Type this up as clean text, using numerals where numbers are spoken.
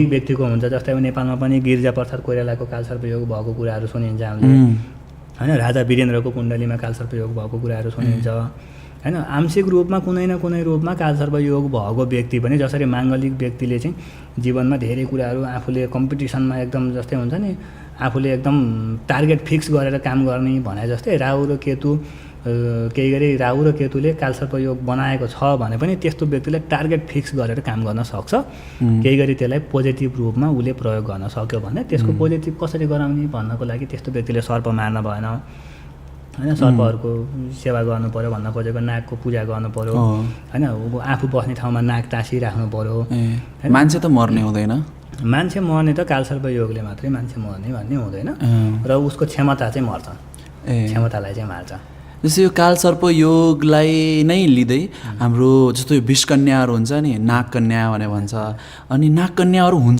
व्यक्तिको हुन्छ। जस्तै अब नेपालमा पनि गिरिजा प्रसाद कोइरालाको कालसर्पयोग भएको कुराहरू सुनिन्छ हामीले हैन। राजा वीरेन्द्रको कुण्डलीमा कालसर्पयोग भएको कुराहरू सुनिन्छ हैन। आंशिक रूपमा कुनै न कुनै रूपमा कालसर्पयोग भएको व्यक्ति पनि, जसरी माङ्गलिक व्यक्तिले चाहिँ जीवनमा धेरै कुराहरू आफूले कम्पिटिसनमा एकदम जस्तै हुन्छ नि, आफूले एकदम टार्गेट फिक्स गरेर काम गर्ने भने जस्तै राहु र केतु केही गरी राहु र केतुले कालसर्पयोग बनाएको छ भने पनि त्यस्तो व्यक्तिलाई टार्गेट फिक्स गरेर काम गर्न सक्छ। केही गरी त्यसलाई पोजिटिभ रूपमा उसले प्रयोग गर्न सक्यो भने त्यसको पोजिटिभ कसरी गराउने भन्नको लागि त्यस्तो व्यक्तिले सर्प मार्न भएन हैन। सर्पहरूको सेवा गर्नु पर्यो भन्न खोजेको, नागको पूजा गर्नु पर्यो हैन। आफू बस्ने ठाउँमा नाग टाँसिराख्नु पर्यो। मान्छे त मर्ने हुँदैन, मान्छे मर्ने त कालसर्पयोगले मात्रै मान्छे मर्ने भन्ने हुँदैन र उसको क्षमता चाहिँ मर्छ, क्षमतालाई चाहिँ मार्छ। जस्तै यो कालसर्प योगलाई नै लिँदै हाम्रो जस्तो यो विषकन्याहरू हुन्छ नि, नागकन्या भनेर भन्छ, अनि नागकन्याहरू हुन्छ